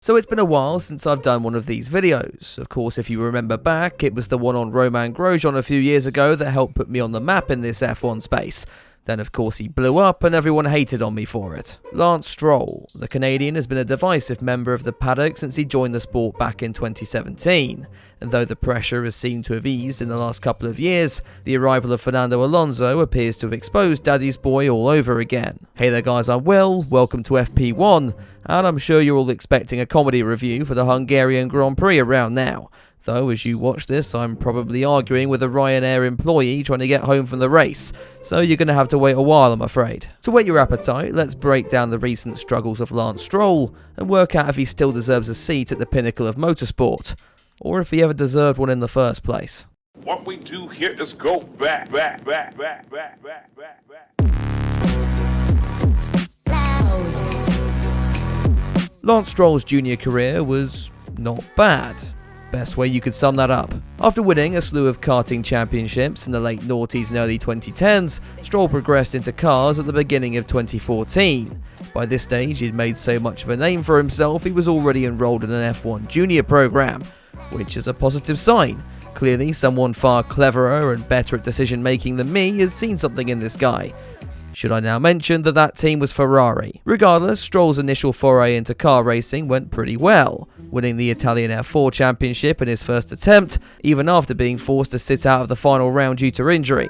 So it's been a while since I've done one of these videos. Of course, if you remember back, it was the one on Romain Grosjean a few years ago that helped put me on the map in this F1 space. Then of course he blew up and everyone hated on me for it. Lance Stroll. The Canadian has been a divisive member of the paddock since he joined the sport back in 2017. And though the pressure has seemed to have eased in the last couple of years, the arrival of Fernando Alonso appears to have exposed Daddy's boy all over again. Hey there guys, I'm Will, welcome to FP1, and I'm sure you're all expecting a comedy review for the Hungarian Grand Prix around now. Though, as you watch this, I'm probably arguing with a Ryanair employee trying to get home from the race, so you're going to have to wait a while, I'm afraid. To whet your appetite, let's break down the recent struggles of Lance Stroll and work out if he still deserves a seat at the pinnacle of motorsport, or if he ever deserved one in the first place. What we do here is go back. Lance Stroll's junior career was not bad. Best way you could sum that up. After winning a slew of karting championships in the late noughties and early 2010s, Stroll progressed into cars at the beginning of 2014. By this stage, he'd made so much of a name for himself, he was already enrolled in an F1 junior program, which is a positive sign. Clearly, someone far cleverer and better at decision making than me has seen something in this guy. Should I now mention that that team was Ferrari? Regardless, Stroll's initial foray into car racing went pretty well, winning the Italian F4 Championship in his first attempt, even after being forced to sit out of the final round due to injury.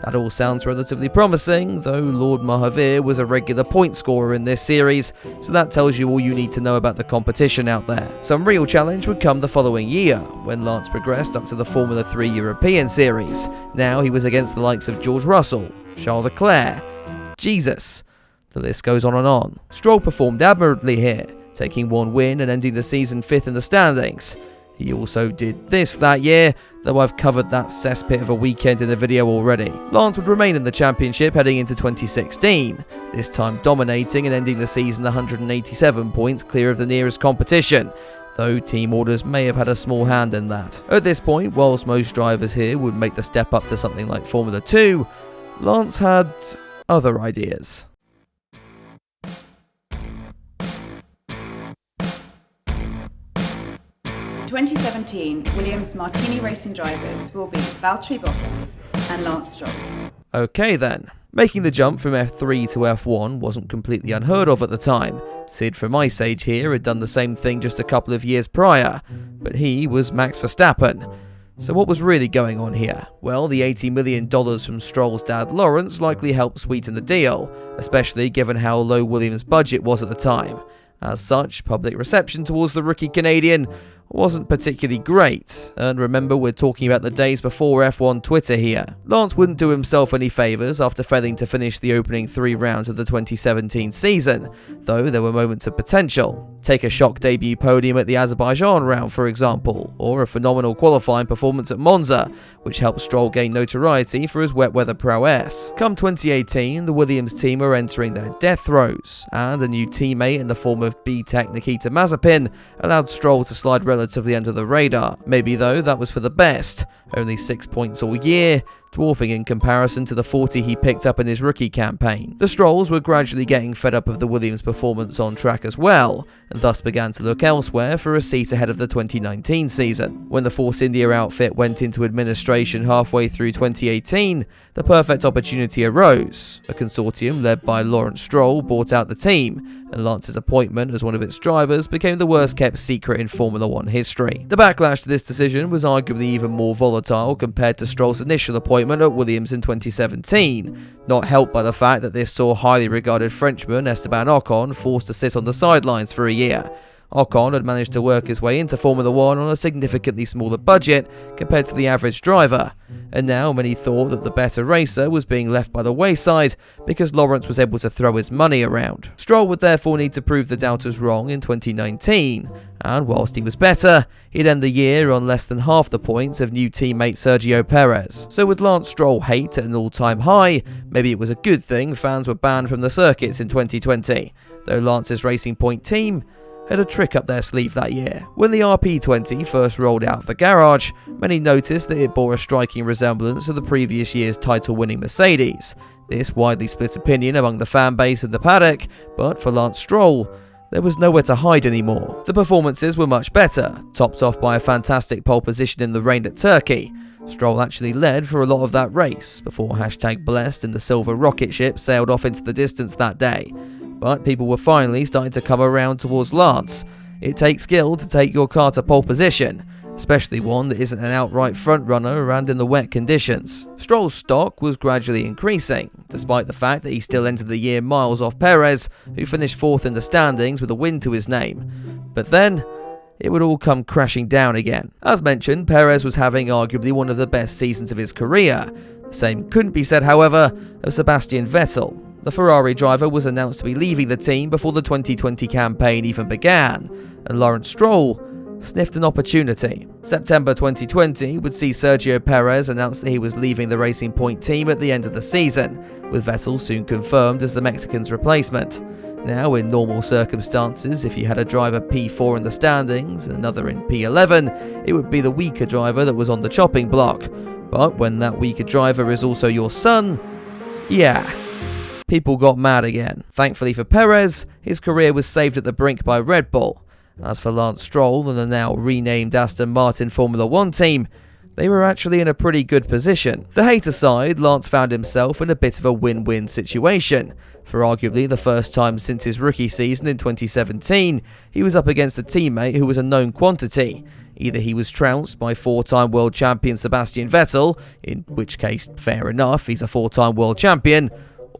That all sounds relatively promising, though Lord Mahavir was a regular point scorer in this series, so that tells you all you need to know about the competition out there. Some real challenge would come the following year, when Lance progressed up to the Formula 3 European Series. Now he was against the likes of George Russell, Charles Leclerc, Jesus. The list goes on and on. Stroll performed admirably here, taking one win and ending the season 5th in the standings. He also did this that year, though I've covered that cesspit of a weekend in the video already. Lance would remain in the championship heading into 2016, this time dominating and ending the season 187 points clear of the nearest competition, though team orders may have had a small hand in that. At this point, whilst most drivers here would make the step up to something like Formula 2, Lance had other ideas. The 2017 Williams Martini Racing drivers will be Valtteri Bottas and Lance Stroll. Okay then. Making the jump from F3 to F1 wasn't completely unheard of at the time. Sid from Ice Age here had done the same thing just a couple of years prior, but he was Max Verstappen. So what was really going on here? Well, the $80 million from Stroll's dad Lawrence likely helped sweeten the deal, especially given how low Williams' budget was at the time. As such, public reception towards the rookie Canadian wasn't particularly great, and remember we're talking about the days before F1 Twitter here. Lance wouldn't do himself any favours after failing to finish the opening 3 rounds of the 2017 season, though there were moments of potential. Take a shock debut podium at the Azerbaijan round for example, or a phenomenal qualifying performance at Monza, which helped Stroll gain notoriety for his wet weather prowess. Come 2018, the Williams team are entering their death throes, and a new teammate in the form of B-Tech Nikita Mazepin allowed Stroll to slide relatively under the radar. Maybe though that was for the best, only 6 points all year, dwarfing in comparison to the 40 he picked up in his rookie campaign. The Strolls were gradually getting fed up of the Williams performance on track as well, and thus began to look elsewhere for a seat ahead of the 2019 season. When the Force India outfit went into administration halfway through 2018, the perfect opportunity arose. A consortium led by Lawrence Stroll bought out the team, and Lance's appointment as one of its drivers became the worst kept secret in Formula 1 history. The backlash to this decision was arguably even more volatile compared to Stroll's initial appointment at Williams in 2017, not helped by the fact that this saw highly regarded Frenchman Esteban Ocon forced to sit on the sidelines for a year. Ocon had managed to work his way into Formula 1 on a significantly smaller budget compared to the average driver, and now many thought that the better racer was being left by the wayside because Lawrence was able to throw his money around. Stroll would therefore need to prove the doubters wrong in 2019, and whilst he was better, he'd end the year on less than half the points of new teammate Sergio Perez. So with Lance Stroll hate at an all-time high, maybe it was a good thing fans were banned from the circuits in 2020, though Lance's Racing Point team had a trick up their sleeve that year. When the RP20 first rolled out of the garage, many noticed that it bore a striking resemblance to the previous year's title-winning Mercedes. This widely split opinion among the fan base and the paddock, but for Lance Stroll, there was nowhere to hide anymore. The performances were much better, topped off by a fantastic pole position in the rain at Turkey. Stroll actually led for a lot of that race, before #blessed and the silver rocket ship sailed off into the distance that day. But people were finally starting to come around towards Lance. It takes skill to take your car to pole position, especially one that isn't an outright frontrunner and in the wet conditions. Stroll's stock was gradually increasing, despite the fact that he still entered the year miles off Perez, who finished 4th in the standings with a win to his name. But then, it would all come crashing down again. As mentioned, Perez was having arguably one of the best seasons of his career. The same couldn't be said, however, of Sebastian Vettel. The Ferrari driver was announced to be leaving the team before the 2020 campaign even began, and Lance Stroll sniffed an opportunity. September 2020 would see Sergio Perez announce that he was leaving the Racing Point team at the end of the season, with Vettel soon confirmed as the Mexican's replacement. Now, in normal circumstances, if you had a driver P4 in the standings and another in P11, it would be the weaker driver that was on the chopping block. But when that weaker driver is also your son, yeah, people got mad again. Thankfully for Perez, his career was saved at the brink by Red Bull. As for Lance Stroll and the now renamed Aston Martin Formula 1 team, they were actually in a pretty good position. The hate aside, Lance found himself in a bit of a win-win situation. For arguably the first time since his rookie season in 2017, he was up against a teammate who was a known quantity. Either he was trounced by 4-time world champion Sebastian Vettel, in which case, fair enough, he's a 4-time world champion,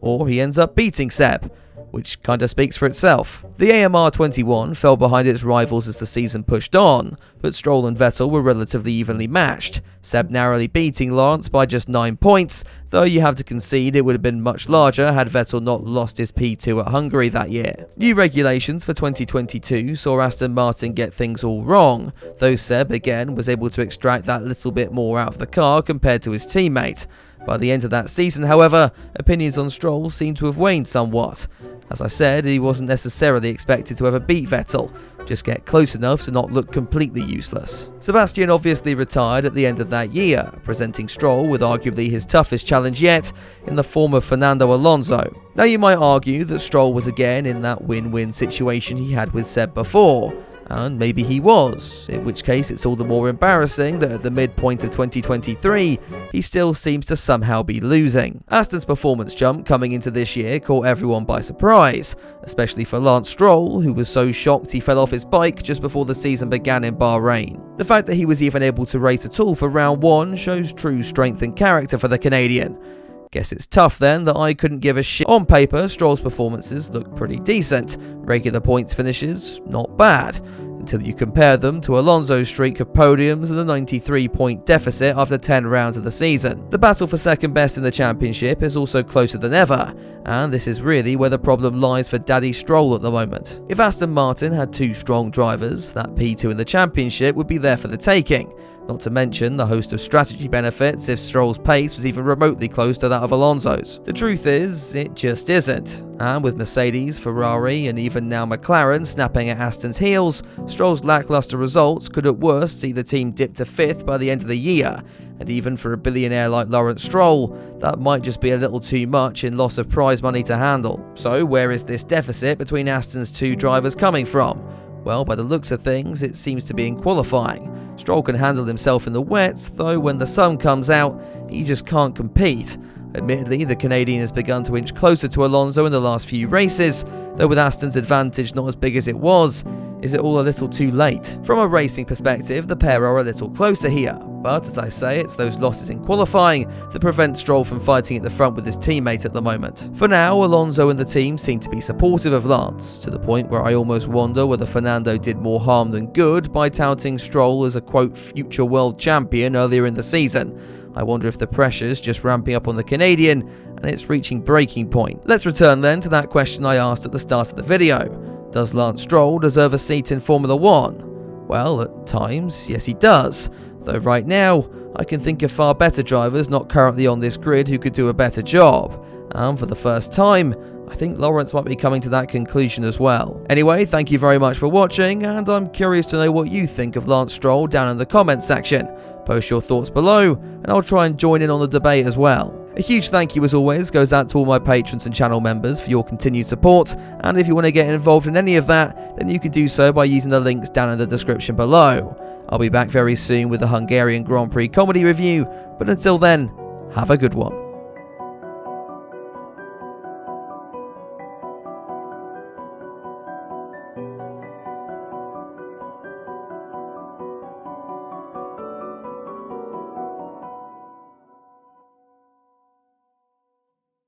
or he ends up beating Seb, which kinda speaks for itself. The AMR 21 fell behind its rivals as the season pushed on, but Stroll and Vettel were relatively evenly matched, Seb narrowly beating Lance by just 9 points, though you have to concede it would have been much larger had Vettel not lost his P2 at Hungary that year. New regulations for 2022 saw Aston Martin get things all wrong, though Seb again was able to extract that little bit more out of the car compared to his teammate. By the end of that season, however, opinions on Stroll seem to have waned somewhat. As I said, he wasn't necessarily expected to ever beat Vettel, just get close enough to not look completely useless. Sebastian obviously retired at the end of that year, presenting Stroll with arguably his toughest challenge yet, in the form of Fernando Alonso. Now you might argue that Stroll was again in that win-win situation he had with Seb before, and maybe he was, in which case it's all the more embarrassing that at the midpoint of 2023, he still seems to somehow be losing. Aston's performance jump coming into this year caught everyone by surprise, especially for Lance Stroll, who was so shocked he fell off his bike just before the season began in Bahrain. The fact that he was even able to race at all for round 1 shows true strength and character for the Canadian. Guess it's tough then that I couldn't give a shit. On paper, Stroll's performances look pretty decent. Regular points finishes, not bad. Until you compare them to Alonso's streak of podiums and the 93-point deficit after 10 rounds of the season. The battle for second best in the championship is also closer than ever, and this is really where the problem lies for Daddy Stroll at the moment. If Aston Martin had 2 strong drivers, that P2 in the championship would be there for the taking. Not to mention the host of strategy benefits if Stroll's pace was even remotely close to that of Alonso's. The truth is, it just isn't. And with Mercedes, Ferrari, and even now McLaren snapping at Aston's heels, Stroll's lackluster results could at worst see the team dip to 5th by the end of the year. And even for a billionaire like Lance Stroll, that might just be a little too much in loss of prize money to handle. So where is this deficit between Aston's 2 drivers coming from? Well, by the looks of things, it seems to be in qualifying. Stroll can handle himself in the wets, though when the sun comes out, he just can't compete. Admittedly, the Canadian has begun to inch closer to Alonso in the last few races, though with Aston's advantage not as big as it was, is it all a little too late? From a racing perspective, the pair are a little closer here, but as I say, it's those losses in qualifying that prevent Stroll from fighting at the front with his teammate at the moment. For now, Alonso and the team seem to be supportive of Lance, to the point where I almost wonder whether Fernando did more harm than good by touting Stroll as a quote future world champion earlier in the season. I wonder if the pressure's just ramping up on the Canadian and it's reaching breaking point. Let's return then to that question I asked at the start of the video. Does Lance Stroll deserve a seat in Formula 1? Well, at times, yes he does. Though right now, I can think of far better drivers not currently on this grid who could do a better job. And for the first time, I think Lawrence might be coming to that conclusion as well. Anyway, thank you very much for watching, and I'm curious to know what you think of Lance Stroll down in the comments section. Post your thoughts below, and I'll try and join in on the debate as well. A huge thank you as always goes out to all my patrons and channel members for your continued support, and if you want to get involved in any of that, then you can do so by using the links down in the description below. I'll be back very soon with a Hungarian Grand Prix Comedy review, but until then, have a good one.